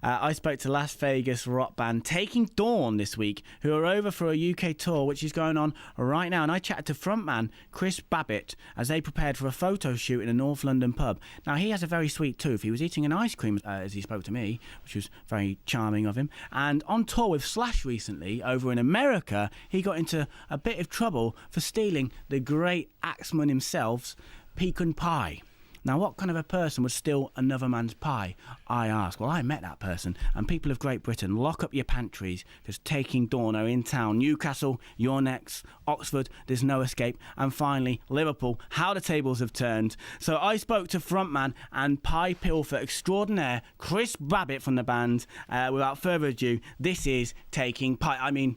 I spoke to Las Vegas rock band Taking Dawn this week, who are over for a UK tour, which is going on right now. And I chatted to frontman Chris Babbitt as they prepared for a photo shoot in a North London pub. Now, he has a very sweet tooth. He was eating an ice cream as he spoke to me, which was very charming of him. And on tour with Slash recently, over in America, he got into a bit of trouble for stealing the great Axeman himself's pecan pie. Now, what kind of a person would steal another man's pie? I ask. Well, I met that person. And people of Great Britain, lock up your pantries, because Taking Dawn are in town. Newcastle, you're next. Oxford, there's no escape. And finally, Liverpool, how the tables have turned. So I spoke to frontman and pie pilfer extraordinaire Chris Babbitt from the band. Without further ado, this is Taking Dawn.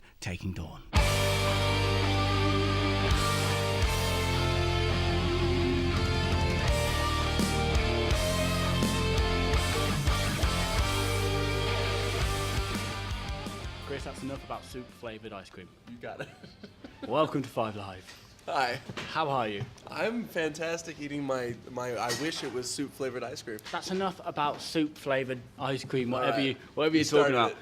Chris, that's enough about soup-flavoured ice cream. You got it. Welcome to Five Live. Hi. How are you? I'm fantastic eating my I wish it was soup-flavored ice cream. That's enough about soup-flavoured ice cream, whatever you're talking about.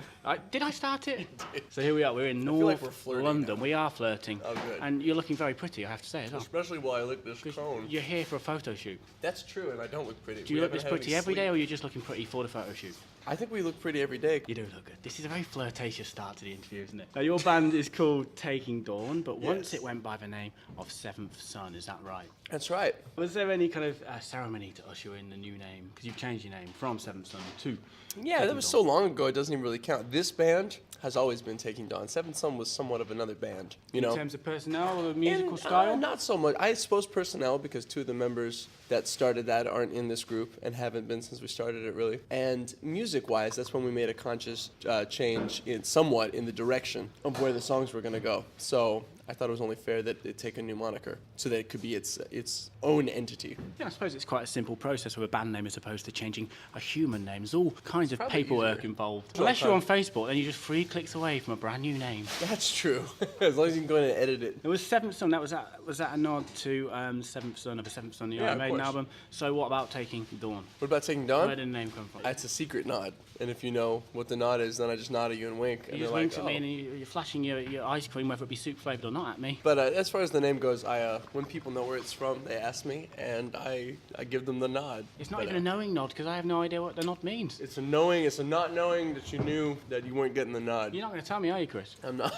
Did I start it? So here we are, we're in North London. We are flirting. Oh, good. And you're looking very pretty, I have to say as well. Especially while I lick this cone. You're here for a photo shoot. That's true, and I don't look pretty. Do you look this pretty every day, or are you just looking pretty for the photo shoot? I think we look pretty every day. You do look good. This is a very flirtatious start to the interview, isn't it? Now, your band is called Taking Dawn, but once it went by the name of Seventh Son, is that right? That's right. Was there any kind of ceremony to usher in the new name? Because you've changed your name from Seventh Son to Yeah, that was so long ago, it doesn't even really count. This band has always been Taking Dawn. Seventh Son was somewhat of another band, you know. In terms of personnel or musical style? Not so much. I suppose personnel, because two of the members that started that aren't in this group and haven't been since we started it, really. And music-wise, that's when we made a conscious change somewhat in the direction of where the songs were going to go. So I thought it was only fair that it take a new moniker so that it could be its own entity. Yeah, I suppose it's quite a simple process with a band name as opposed to changing a human name. There's all kinds of paperwork involved. Unless you're on Facebook, then you're just 3 clicks away from a brand new name. That's true. As long as you can go in and edit it. It was Seventh Son. Was that a nod to Seventh Son of the Seventh Son, the Iron Maiden album? So what about Taking Dawn? What about Taking Dawn? Where did the name come from? It's a secret nod. And if you know what the nod is, then I just nod at you and wink. You just wink at me and you're flashing your ice cream, whether it be soup flavoured or not, at me. But as far as the name goes, when people know where it's from, they ask me, and I give them the nod. It's not even a knowing nod, because I have no idea what the nod means. It's a knowing, it's a not knowing that you knew that you weren't getting the nod. You're not going to tell me, are you, Chris? I'm not.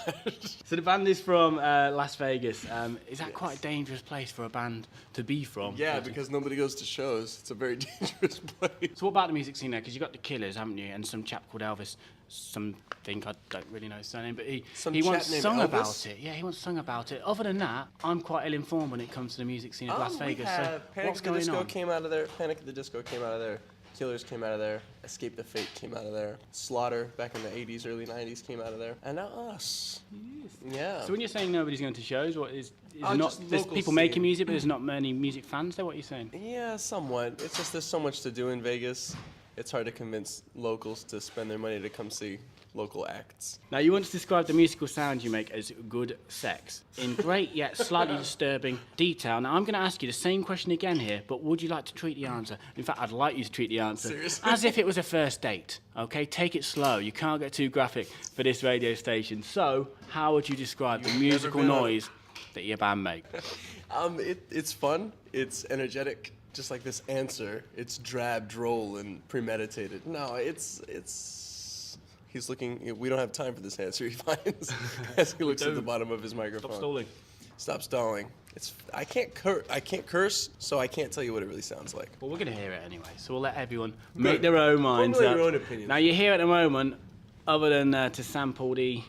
So the band is from Las Vegas. Is that quite a dangerous place for a band to be from? Yeah, because nobody goes to shows. It's a very dangerous place. So what about the music scene there? Because you've got the Killers, haven't you? And some chap called Elvis, something, I don't really know his surname, but he once sung about it. Yeah, he once sung about it. Other than that, I'm quite ill-informed when it comes to the music scene of Las Vegas. So what's going on? Came out of there. Panic at the Disco came out of there. Killers came out of there. Escape the Fate came out of there. Slaughter back in the 80s, early 90s came out of there. And now us. Yes. Yeah. So when you're saying nobody's going to shows, what is not there's people making music, but there's not many music fans there? What are you saying? Yeah, somewhat. It's just there's so much to do in Vegas. It's hard to convince locals to spend their money to come see local acts. Now, you once described the musical sound you make as good sex, in great yet slightly disturbing detail. Now, I'm going to ask you the same question again here, but would you like to treat the answer? In fact, I'd like you to treat the answer Seriously? as if it was a first date, okay? Take it slow. You can't get too graphic for this radio station. So, how would you describe the musical noise that your band make? It's fun. It's energetic. Just like this answer, it's drab, droll, and premeditated. No, he's looking. We don't have time for this answer. He finds as he looks at the bottom of his microphone. Stop stalling. Stop stalling. I can't curse, so I can't tell you what it really sounds like. Well, we're going to hear it anyway, so we'll let everyone make their own minds up. Your own opinion. Now, you're here at the moment, other than to sample the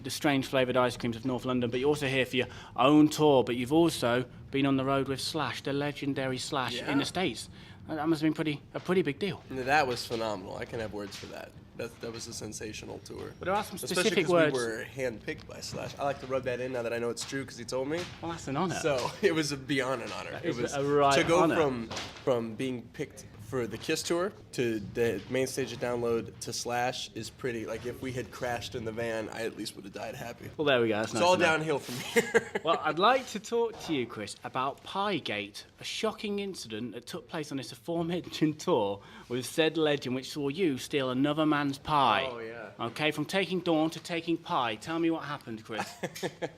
strange flavoured ice creams of North London, but you're also here for your own tour, but you've also been on the road with Slash, the legendary Slash, in the States. That must have been a pretty big deal. That was phenomenal. I can have words for that. That was a sensational tour. But there are some specific Especially words. We were handpicked by Slash. I like to rub that in now that I know it's true because he told me. Well, that's an honour. So it was beyond an honour. It was a right to go honour. from being picked for the Kiss tour to the main stage of Download to Slash is pretty. Like, if we had crashed in the van, I at least would have died happy. Well, there we go. That's It's nice all to know. downhill from here. Well, I'd like to talk to you, Chris, about Piegate, a shocking incident that took place on this aforementioned tour with said legend, which saw you steal another man's pie. Oh, yeah. Okay, from Taking Dawn to Taking Pie. Tell me what happened, Chris.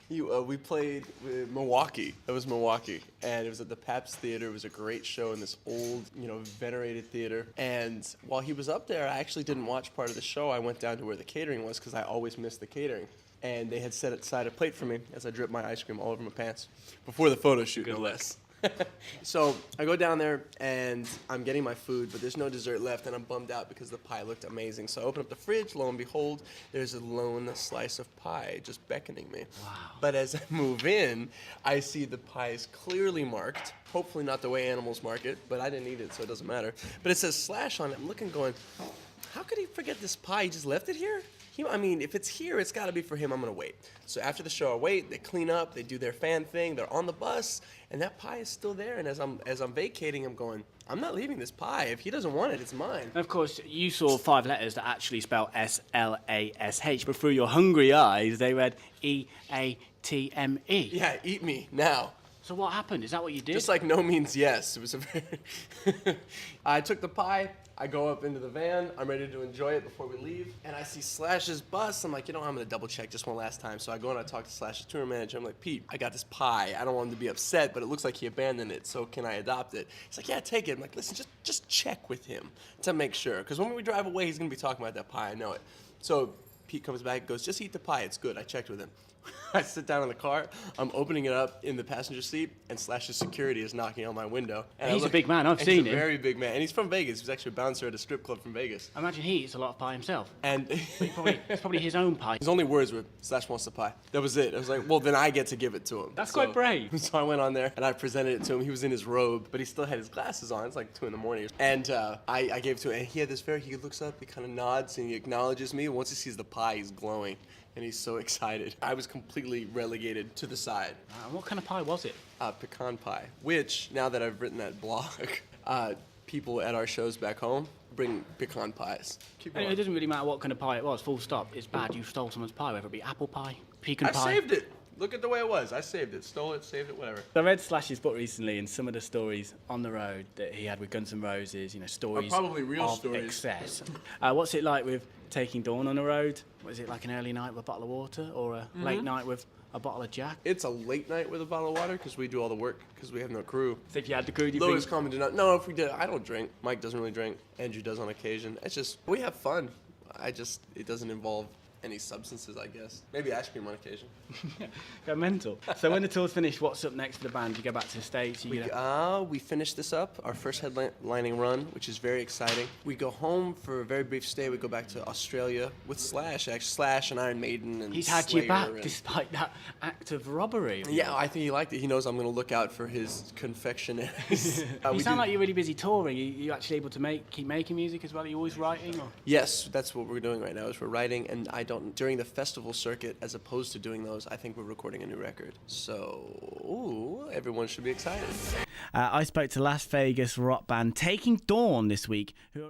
We played with Milwaukee. That was Milwaukee. And it was at the Pabst Theater. It was a great show in this old, venerated theater. And while he was up there, I actually didn't watch part of the show. I went down to where the catering was because I always miss the catering. And they had set aside a plate for me as I dripped my ice cream all over my pants. Before the photo shoot, no less. So I go down there and I'm getting my food, but there's no dessert left, and I'm bummed out because the pie looked amazing. So I open up the fridge, lo and behold, there's a lone slice of pie just beckoning me. Wow. But as I move in, I see the pie is clearly marked, hopefully not the way animals mark it, but I didn't eat it, so it doesn't matter. But it says Slash on it. I'm looking going, how could he forget this pie? He just left it here? If it's here, it's got to be for him. I'm going to wait. So after the show, I wait. They clean up. They do their fan thing. They're on the bus, and that pie is still there. And as I'm vacating, I'm going, I'm not leaving this pie. If he doesn't want it, it's mine. And of course, you saw 5 letters that actually spell S-L-A-S-H, but through your hungry eyes, they read E-A-T-M-E. Yeah, eat me now. So what happened? Is that what you did? Just like no means yes. It was a very... I took the pie. I go up into the van. I'm ready to enjoy it before we leave. And I see Slash's bus. I'm like, I'm going to double check just one last time. So I go and I talk to Slash's tour manager. I'm like, Pete, I got this pie. I don't want him to be upset, but it looks like he abandoned it. So can I adopt it? He's like, yeah, take it. I'm like, listen, just check with him to make sure. Because when we drive away, he's going to be talking about that pie. I know it. So Pete comes back and goes, just eat the pie. It's good. I checked with him. I sit down in the car. I'm opening it up in the passenger seat, and Slash's security is knocking on my window. And he's a big man. I've seen him. He's a very big man. And he's from Vegas. He's actually a bouncer at a strip club from Vegas. I imagine he eats a lot of pie himself. And It's probably his own pie. his only words were, Slash wants the pie. That was it. I was like, well, then I get to give it to him. That's quite brave. So I went on there, and I presented it to him. He was in his robe, but he still had his glasses on. It's like 2 a.m. And I gave it to him, and he had this he looks up, he kind of nods, and he acknowledges me. Once he sees the pie, he's glowing. And he's so excited. I was completely relegated to the side. What kind of pie was it? Pecan pie, which, now that I've written that blog, people at our shows back home bring pecan pies. It doesn't really matter what kind of pie it was, full stop. It's bad you stole someone's pie, whether it be apple pie, pecan pie. I saved it. Look at the way it was. I saved it, stole it, saved it, whatever. I read Slash's book recently, and some of the stories on the road that he had with Guns N' Roses, stories probably real of stories. excess. What's it like with Taking Dawn on the road? Was it like an early night with a bottle of water, or a late night with a bottle of Jack? It's a late night with a bottle of water because we do all the work because we have no crew. So if you had the crew, do you Louis think... Common did not. No, if we did, I don't drink. Mike doesn't really drink. Andrew does on occasion. It's just, we have fun. It doesn't involve any substances, I guess. Maybe ice cream on occasion. Go mental. So when the tour's finished, what's up next for the band? Do you go back to the States? We finish this up, our first headlining run, which is very exciting. We go home for a very brief stay. We go back to Australia with Slash, actually. Slash and Iron Maiden and He's had Slayer you back despite that act of robbery. Yeah, I think he liked it. He knows I'm going to look out for his confectionaries. You sound like you're really busy touring. Are you actually able to keep making music as well? Are you always writing? Or? Yes, that's what we're doing right now, is we're writing, and during the festival circuit, as opposed to doing those, I think we're recording a new record. So, everyone should be excited. I spoke to Las Vegas rock band Taking Dawn this week, who are